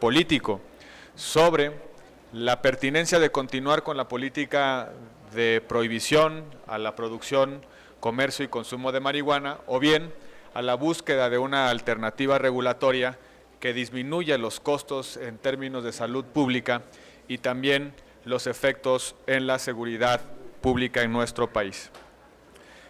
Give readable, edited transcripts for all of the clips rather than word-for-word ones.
político sobre la pertinencia de continuar con la política de prohibición a la producción, comercio y consumo de marihuana, o bien a la búsqueda de una alternativa regulatoria que disminuya los costos en términos de salud pública y también los efectos en la seguridad pública en nuestro país.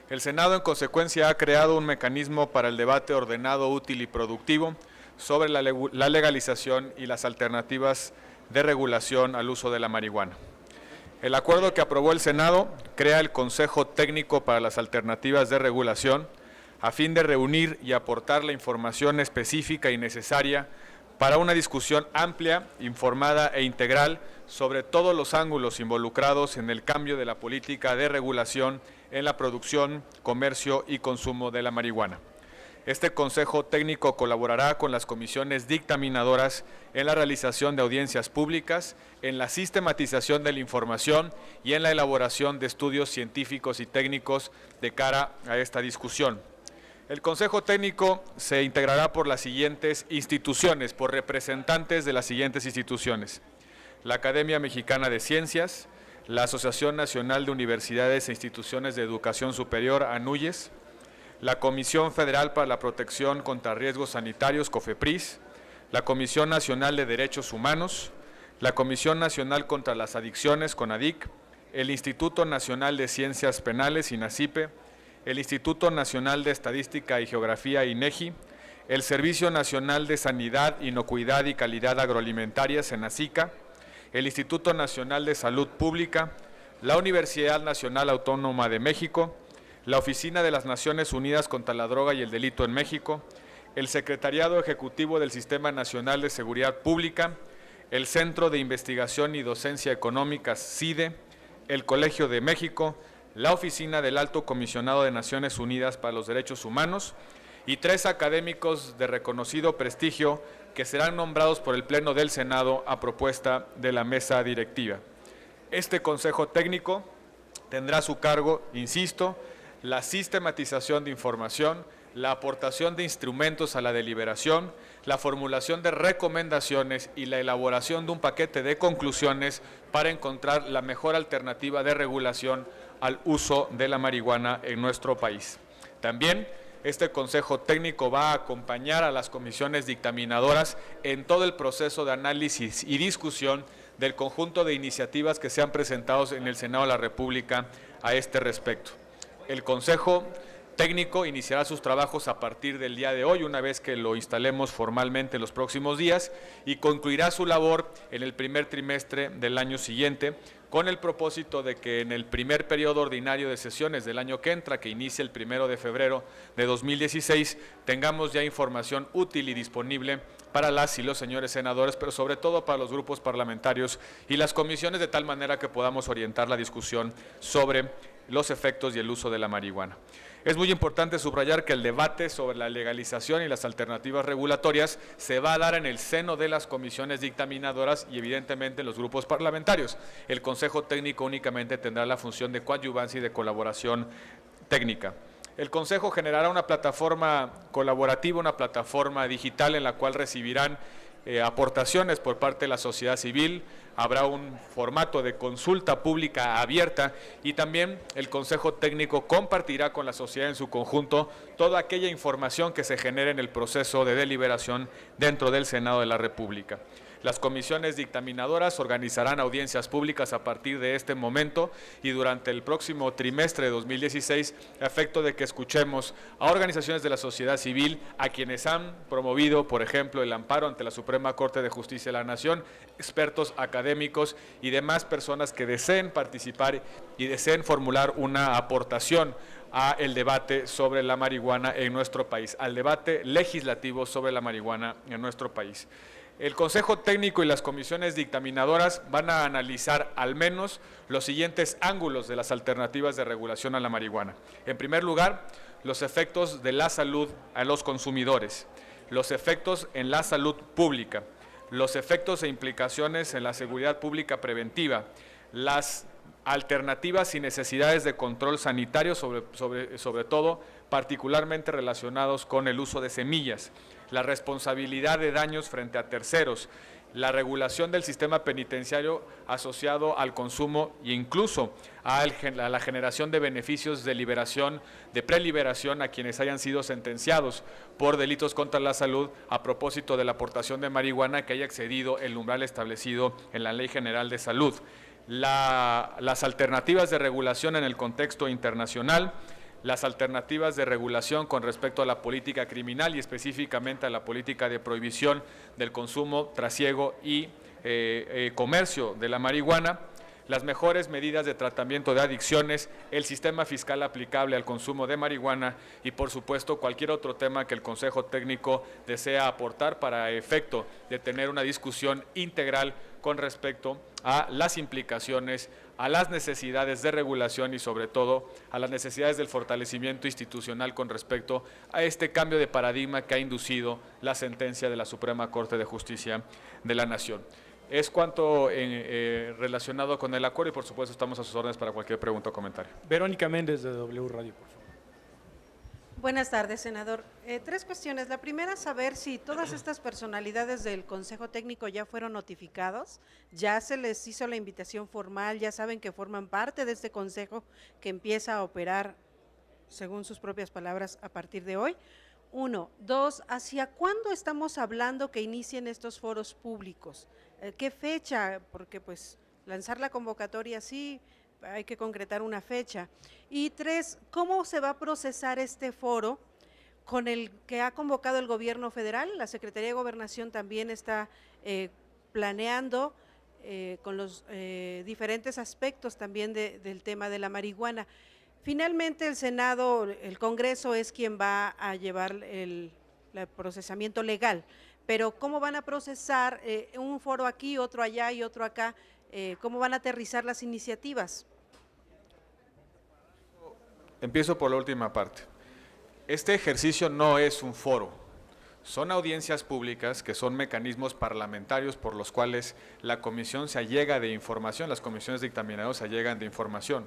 El Senado, en consecuencia, ha creado un mecanismo para el debate ordenado, útil y productivo sobre la legalización y las alternativas de regulación al uso de la marihuana. El acuerdo que aprobó el Senado crea el Consejo Técnico para las Alternativas de Regulación a fin de reunir y aportar la información específica y necesaria para una discusión amplia, informada e integral sobre todos los ángulos involucrados en el cambio de la política de regulación en la producción, comercio y consumo de la marihuana. Este Consejo Técnico colaborará con las comisiones dictaminadoras en la realización de audiencias públicas, en la sistematización de la información y en la elaboración de estudios científicos y técnicos de cara a esta discusión. El Consejo Técnico se integrará por las siguientes instituciones, por representantes de las siguientes instituciones: la Academia Mexicana de Ciencias, la Asociación Nacional de Universidades e Instituciones de Educación Superior, ANUYES, la Comisión Federal para la Protección contra Riesgos Sanitarios, COFEPRIS, la Comisión Nacional de Derechos Humanos, la Comisión Nacional contra las Adicciones, CONADIC, el Instituto Nacional de Ciencias Penales, INACIPE, el Instituto Nacional de Estadística y Geografía, INEGI, el Servicio Nacional de Sanidad, Inocuidad y Calidad Agroalimentaria, SENACICA, el Instituto Nacional de Salud Pública, la Universidad Nacional Autónoma de México, la Oficina de las Naciones Unidas contra la Droga y el Delito en México, el Secretariado Ejecutivo del Sistema Nacional de Seguridad Pública, el Centro de Investigación y Docencia Económicas, CIDE, el Colegio de México, la Oficina del Alto Comisionado de Naciones Unidas para los Derechos Humanos y 3 académicos de reconocido prestigio que serán nombrados por el Pleno del Senado a propuesta de la mesa directiva. Este Consejo Técnico tendrá a su cargo, insisto, la sistematización de información, la aportación de instrumentos a la deliberación, la formulación de recomendaciones y la elaboración de un paquete de conclusiones para encontrar la mejor alternativa de regulación al uso de la marihuana en nuestro país. También este Consejo Técnico va a acompañar a las comisiones dictaminadoras en todo el proceso de análisis y discusión del conjunto de iniciativas que se han presentado en el Senado de la República a este respecto. El Consejo Técnico iniciará sus trabajos a partir del día de hoy, una vez que lo instalemos formalmente en los próximos días, y concluirá su labor en el primer trimestre del año siguiente, con el propósito de que en el primer periodo ordinario de sesiones del año que entra, que inicia el 1 de febrero de 2016, tengamos ya información útil y disponible para las y los señores senadores, pero sobre todo para los grupos parlamentarios y las comisiones, de tal manera que podamos orientar la discusión sobre los efectos y el uso de la marihuana. Es muy importante subrayar que el debate sobre la legalización y las alternativas regulatorias se va a dar en el seno de las comisiones dictaminadoras y evidentemente los grupos parlamentarios. El Consejo Técnico únicamente tendrá la función de coadyuvancia y de colaboración técnica. El Consejo generará una plataforma colaborativa, una plataforma digital en la cual recibirán aportaciones por parte de la sociedad civil, habrá un formato de consulta pública abierta y también el Consejo Técnico compartirá con la sociedad en su conjunto toda aquella información que se genere en el proceso de deliberación dentro del Senado de la República. Las comisiones dictaminadoras organizarán audiencias públicas a partir de este momento y durante el próximo trimestre de 2016, a efecto de que escuchemos a organizaciones de la sociedad civil, a quienes han promovido, por ejemplo, el amparo ante la Suprema Corte de Justicia de la Nación, expertos académicos y demás personas que deseen participar y deseen formular una aportación a el debate sobre la marihuana en nuestro país, al debate legislativo sobre la marihuana en nuestro país. El Consejo Técnico y las comisiones dictaminadoras van a analizar al menos los siguientes ángulos de las alternativas de regulación a la marihuana. En primer lugar, los efectos de la salud a los consumidores, los efectos en la salud pública, los efectos e implicaciones en la seguridad pública preventiva, las alternativas y necesidades de control sanitario, sobre todo particularmente relacionados con el uso de semillas, la responsabilidad de daños frente a terceros, la regulación del sistema penitenciario asociado al consumo e incluso a la generación de beneficios de liberación, de preliberación a quienes hayan sido sentenciados por delitos contra la salud a propósito de la aportación de marihuana que haya excedido el umbral establecido en la Ley General de Salud. Las alternativas de regulación en el contexto internacional, las alternativas de regulación con respecto a la política criminal y específicamente a la política de prohibición del consumo, trasiego y comercio de la marihuana, las mejores medidas de tratamiento de adicciones, el sistema fiscal aplicable al consumo de marihuana y, por supuesto, cualquier otro tema que el Consejo Técnico desea aportar para efecto de tener una discusión integral con respecto a las implicaciones, a las necesidades de regulación y sobre todo a las necesidades del fortalecimiento institucional con respecto a este cambio de paradigma que ha inducido la sentencia de la Suprema Corte de Justicia de la Nación. Es cuanto relacionado con el acuerdo y por supuesto estamos a sus órdenes para cualquier pregunta o comentario. Verónica Méndez de W Radio, por favor. Buenas tardes, senador. Tres cuestiones. La primera, saber si todas estas personalidades del Consejo Técnico ya fueron notificados, ya se les hizo la invitación formal, ya saben que forman parte de este consejo que empieza a operar, según sus propias palabras, a partir de hoy. Uno. Dos, ¿hacia cuándo estamos hablando que inicien estos foros públicos? ¿Qué fecha? Porque pues lanzar la convocatoria sí, hay que concretar una fecha. Y tres, ¿cómo se va a procesar este foro con el que ha convocado el gobierno federal? La Secretaría de Gobernación también está planeando con los diferentes aspectos también del tema de la marihuana. Finalmente el Senado, el Congreso es quien va a llevar el procesamiento legal, pero ¿cómo van a procesar un foro aquí, otro allá y otro acá? ¿Cómo van a aterrizar las iniciativas? Empiezo por la última parte. Este ejercicio no es un foro, son audiencias públicas que son mecanismos parlamentarios por los cuales la comisión se allega de información, las comisiones dictaminadoras se allegan de información.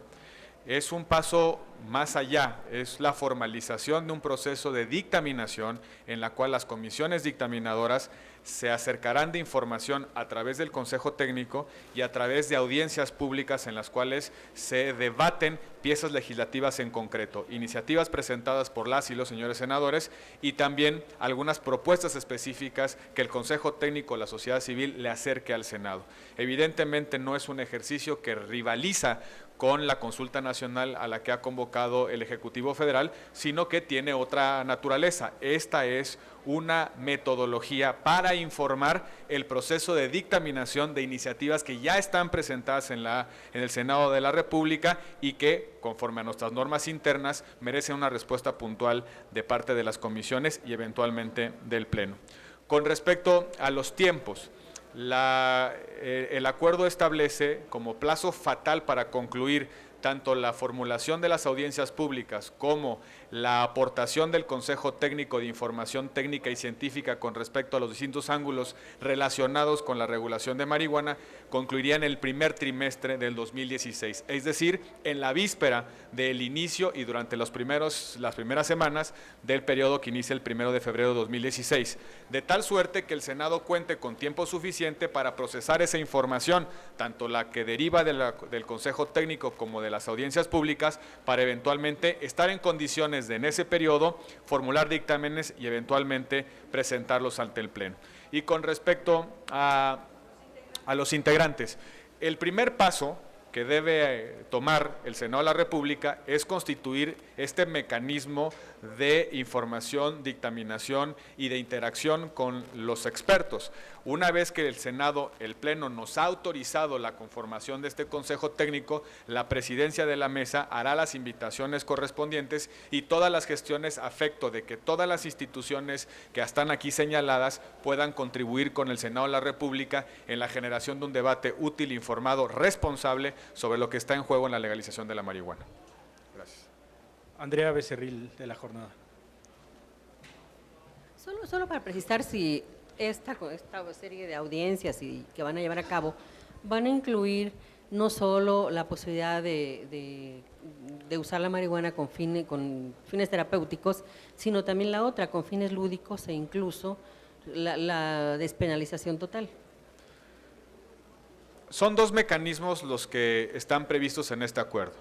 Es un paso más allá, es la formalización de un proceso de dictaminación en la cual las comisiones dictaminadoras se acercarán de información a través del Consejo Técnico y a través de audiencias públicas en las cuales se debaten piezas legislativas en concreto, iniciativas presentadas por las y los señores senadores y también algunas propuestas específicas que el Consejo Técnico, la sociedad civil, le acerque al Senado. Evidentemente no es un ejercicio que rivaliza con la consulta nacional a la que ha convocado el Ejecutivo Federal, sino que tiene otra naturaleza. Esta es una metodología para informar el proceso de dictaminación de iniciativas que ya están presentadas en el Senado de la República y que, conforme a nuestras normas internas, merecen una respuesta puntual de parte de las comisiones y eventualmente del Pleno. Con respecto a los tiempos, el acuerdo establece como plazo fatal para concluir tanto la formulación de las audiencias públicas como la aportación del Consejo Técnico de Información Técnica y Científica con respecto a los distintos ángulos relacionados con la regulación de marihuana, concluiría en el primer trimestre del 2016, es decir, en la víspera del inicio y durante las primeras semanas del periodo que inicia el 1 de febrero de 2016, de tal suerte que el Senado cuente con tiempo suficiente para procesar esa información, tanto la que deriva del Consejo Técnico como de las audiencias públicas, para eventualmente estar en condiciones de en ese periodo formular dictámenes y eventualmente presentarlos ante el Pleno. Y con respecto a los integrantes, el primer paso que debe tomar el Senado de la República es constituir este mecanismo de información, dictaminación y de interacción con los expertos. Una vez que el Senado, el Pleno, nos ha autorizado la conformación de este Consejo Técnico, la presidencia de la mesa hará las invitaciones correspondientes y todas las gestiones a efecto de que todas las instituciones que están aquí señaladas puedan contribuir con el Senado de la República en la generación de un debate útil, informado, responsable sobre lo que está en juego en la legalización de la marihuana. Gracias. Andrea Becerril, de La Jornada. Solo para precisar si esta serie de audiencias que van a llevar a cabo van a incluir no solo la posibilidad de usar la marihuana con fines terapéuticos, sino también la otra, con fines lúdicos e incluso la despenalización total. Son dos mecanismos los que están previstos en este acuerdo.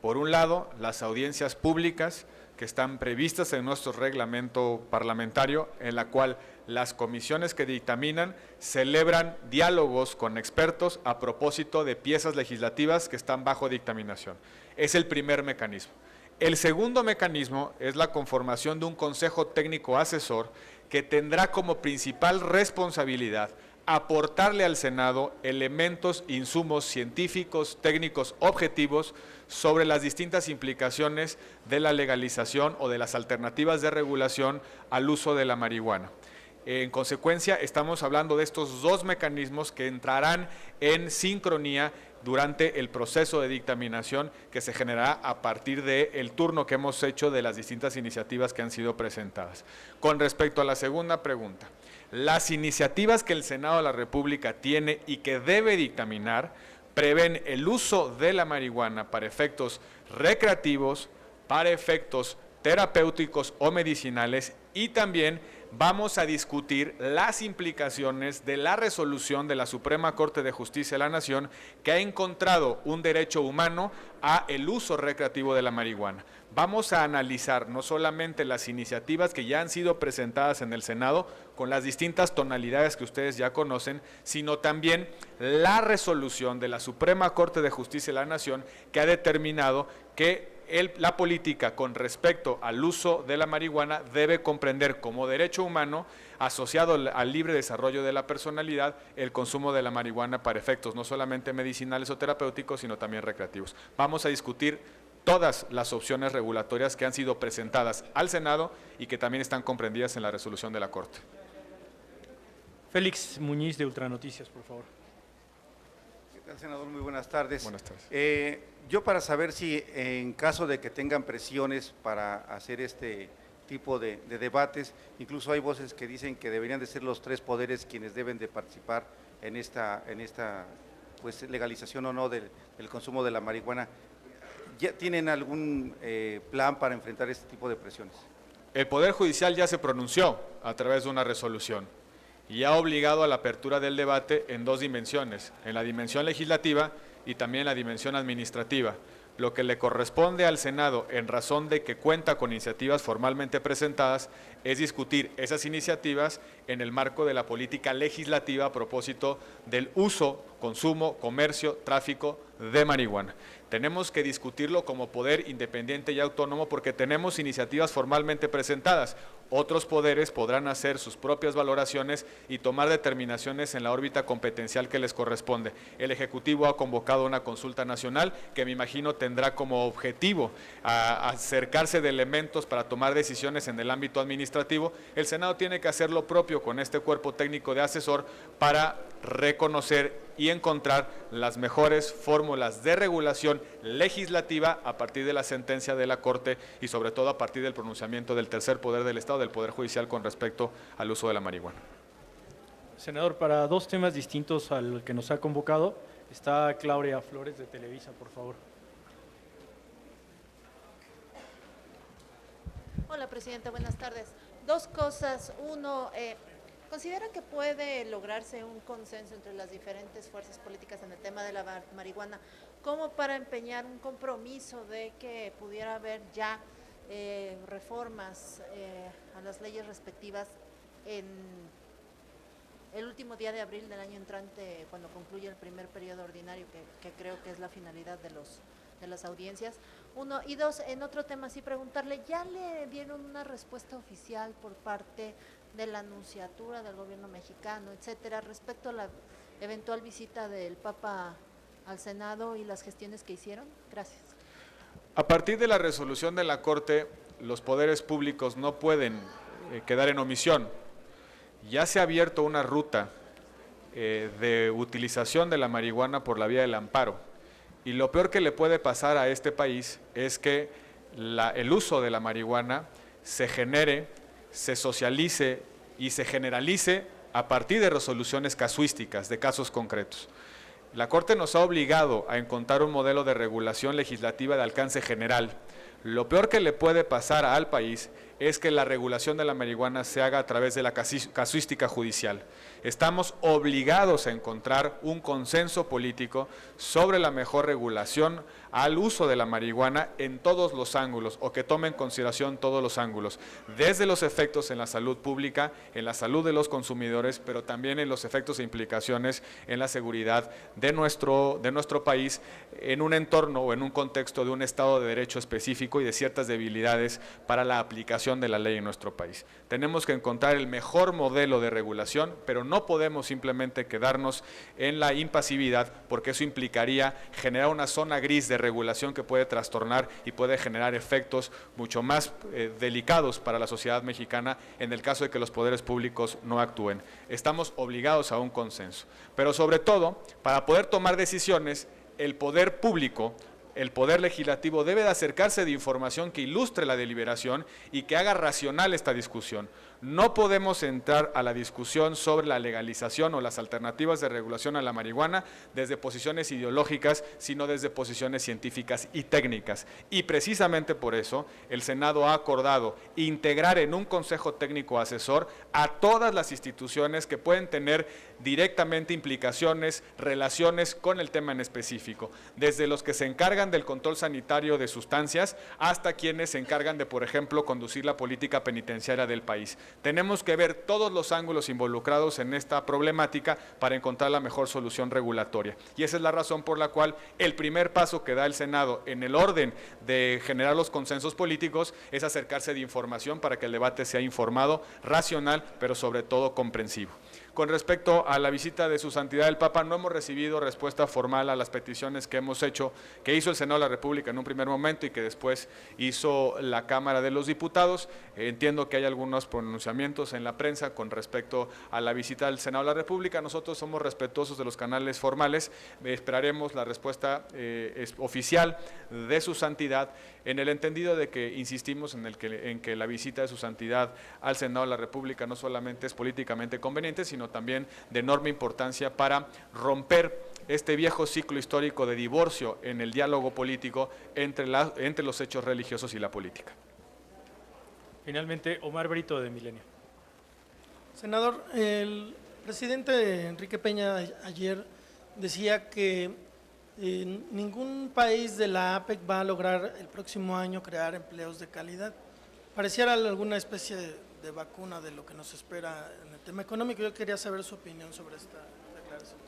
Por un lado, las audiencias públicas que están previstas en nuestro reglamento parlamentario, en la cual las comisiones que dictaminan celebran diálogos con expertos a propósito de piezas legislativas que están bajo dictaminación. Es el primer mecanismo. El segundo mecanismo es la conformación de un consejo técnico asesor que tendrá como principal responsabilidad aportarle al Senado elementos, insumos científicos, técnicos, objetivos sobre las distintas implicaciones de la legalización o de las alternativas de regulación al uso de la marihuana. En consecuencia, estamos hablando de estos dos mecanismos que entrarán en sincronía durante el proceso de dictaminación que se generará a partir del turno que hemos hecho de las distintas iniciativas que han sido presentadas. Con respecto a la segunda pregunta, las iniciativas que el Senado de la República tiene y que debe dictaminar prevén el uso de la marihuana para efectos recreativos, para efectos terapéuticos o medicinales, y también vamos a discutir las implicaciones de la resolución de la Suprema Corte de Justicia de la Nación que ha encontrado un derecho humano a el uso recreativo de la marihuana. Vamos a analizar no solamente las iniciativas que ya han sido presentadas en el Senado con las distintas tonalidades que ustedes ya conocen, sino también la resolución de la Suprema Corte de Justicia de la Nación que ha determinado que la política con respecto al uso de la marihuana debe comprender como derecho humano, asociado al libre desarrollo de la personalidad, el consumo de la marihuana para efectos no solamente medicinales o terapéuticos, sino también recreativos. Vamos a discutir todas las opciones regulatorias que han sido presentadas al Senado y que también están comprendidas en la resolución de la Corte. Félix Muñiz, de Ultranoticias, por favor. ¿Qué tal, senador? Muy buenas tardes. Buenas tardes. Yo para saber si en caso de que tengan presiones para hacer este tipo de debates, incluso hay voces que dicen que deberían de ser los tres poderes quienes deben de participar en esta pues, legalización o no del consumo de la marihuana. ¿Ya tienen algún plan para enfrentar este tipo de presiones? El Poder Judicial ya se pronunció a través de una resolución y ha obligado a la apertura del debate en dos dimensiones, en la dimensión legislativa y también en la dimensión administrativa. Lo que le corresponde al Senado, en razón de que cuenta con iniciativas formalmente presentadas, es discutir esas iniciativas en el marco de la política legislativa a propósito del uso, consumo, comercio, tráfico de marihuana. Tenemos que discutirlo como poder independiente y autónomo porque tenemos iniciativas formalmente presentadas. Otros poderes podrán hacer sus propias valoraciones y tomar determinaciones en la órbita competencial que les corresponde. El Ejecutivo ha convocado una consulta nacional que me imagino tendrá como objetivo acercarse de elementos para tomar decisiones en el ámbito administrativo. El Senado tiene que hacer lo propio con este cuerpo técnico de asesor para reconocer y encontrar las mejores fórmulas de regulación legislativa a partir de la sentencia de la Corte y sobre todo a partir del pronunciamiento del tercer poder del Estado, del Poder Judicial, con respecto al uso de la marihuana. Senador, para dos temas distintos al que nos ha convocado, está Claudia Flores, de Televisa, por favor. Hola, presidente, buenas tardes. Dos cosas. Uno, ¿considera que puede lograrse un consenso entre las diferentes fuerzas políticas en el tema de la marihuana como para empeñar un compromiso de que pudiera haber ya reformas a las leyes respectivas en el último día de abril del año entrante, cuando concluye el primer periodo ordinario, que creo que es la finalidad de las audiencias? Uno, y dos, en otro tema, sí preguntarle, ¿ya le dieron una respuesta oficial por parte de la Nunciatura del gobierno mexicano, etcétera, respecto a la eventual visita del Papa al Senado y las gestiones que hicieron? Gracias. A partir de la resolución de la Corte, los poderes públicos no pueden quedar en omisión. Ya se ha abierto una ruta de utilización de la marihuana por la vía del amparo. Y lo peor que le puede pasar a este país es que el uso de la marihuana se genere, se socialice y se generalice a partir de resoluciones casuísticas, de casos concretos. La Corte nos ha obligado a encontrar un modelo de regulación legislativa de alcance general. Lo peor que le puede pasar al país es que la regulación de la marihuana se haga a través de la casuística judicial. Estamos obligados a encontrar un consenso político sobre la mejor regulación al uso de la marihuana en todos los ángulos, o que tome en consideración todos los ángulos, desde los efectos en la salud pública, en la salud de los consumidores, pero también en los efectos e implicaciones en la seguridad de nuestro país, en un entorno o en un contexto de un Estado de Derecho específico y de ciertas debilidades para la aplicación de la ley en nuestro país. Tenemos que encontrar el mejor modelo de regulación, pero no podemos simplemente quedarnos en la impasividad, porque eso implicaría generar una zona gris de regulación que puede trastornar y puede generar efectos mucho más delicados para la sociedad mexicana en el caso de que los poderes públicos no actúen. Estamos obligados a un consenso, pero sobre todo, para poder tomar decisiones, el poder público, el poder legislativo debe de acercarse de información que ilustre la deliberación y que haga racional esta discusión. No podemos entrar a la discusión sobre la legalización o las alternativas de regulación a la marihuana desde posiciones ideológicas, sino desde posiciones científicas y técnicas. Y precisamente por eso el Senado ha acordado integrar en un Consejo Técnico Asesor a todas las instituciones que pueden tener directamente implicaciones, relaciones con el tema en específico, desde los que se encargan del control sanitario de sustancias hasta quienes se encargan de, por ejemplo, conducir la política penitenciaria del país. Tenemos que ver todos los ángulos involucrados en esta problemática para encontrar la mejor solución regulatoria. Y esa es la razón por la cual el primer paso que da el Senado en el orden de generar los consensos políticos es acercarse de información para que el debate sea informado, racional, pero sobre todo comprensivo. Con respecto a la visita de Su Santidad el Papa, no hemos recibido respuesta formal a las peticiones que hemos hecho, que hizo el Senado de la República en un primer momento y que después hizo la Cámara de los Diputados. Entiendo que hay algunos pronunciamientos en la prensa con respecto a la visita del Senado de la República. Nosotros somos respetuosos de los canales formales, esperaremos la respuesta oficial de Su Santidad, en el entendido de que insistimos en que la visita de Su Santidad al Senado de la República no solamente es políticamente conveniente, sino también de enorme importancia para romper este viejo ciclo histórico de divorcio en el diálogo político entre los hechos religiosos y la política. Finalmente, Omar Brito, de Milenio. Senador, el presidente Enrique Peña ayer decía que ningún país de la APEC va a lograr el próximo año crear empleos de calidad. Pareciera alguna especie de vacuna de lo que nos espera en el tema económico. Yo quería saber su opinión sobre esta declaración.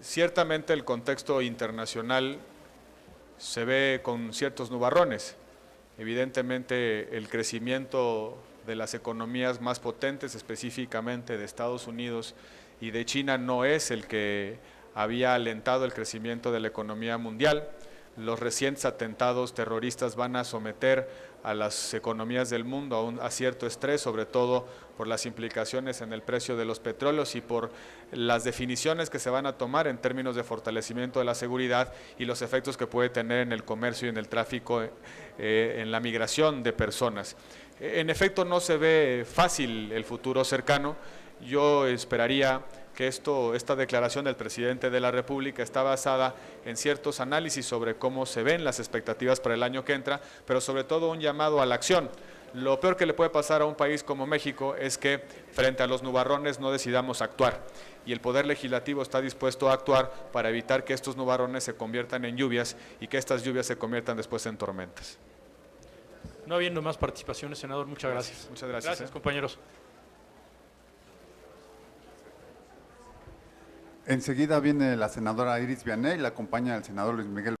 Ciertamente el contexto internacional se ve con ciertos nubarrones. Evidentemente el crecimiento de las economías más potentes, específicamente de Estados Unidos y de China, no es el que había alentado el crecimiento de la economía mundial. Los recientes atentados terroristas van a someter a las economías del mundo a cierto estrés, sobre todo por las implicaciones en el precio de los petróleos y por las definiciones que se van a tomar en términos de fortalecimiento de la seguridad y los efectos que puede tener en el comercio y en el tráfico, en la migración de personas. En efecto, no se ve fácil el futuro cercano. Yo esperaría que esta declaración del presidente de la República está basada en ciertos análisis sobre cómo se ven las expectativas para el año que entra, pero sobre todo un llamado a la acción. Lo peor que le puede pasar a un país como México es que frente a los nubarrones no decidamos actuar, y el Poder Legislativo está dispuesto a actuar para evitar que estos nubarrones se conviertan en lluvias y que estas lluvias se conviertan después en tormentas. No habiendo más participaciones, senador, muchas gracias. Muchas gracias. Gracias, compañeros. Enseguida viene la senadora Iris Vianey, la acompaña el senador Luis Miguel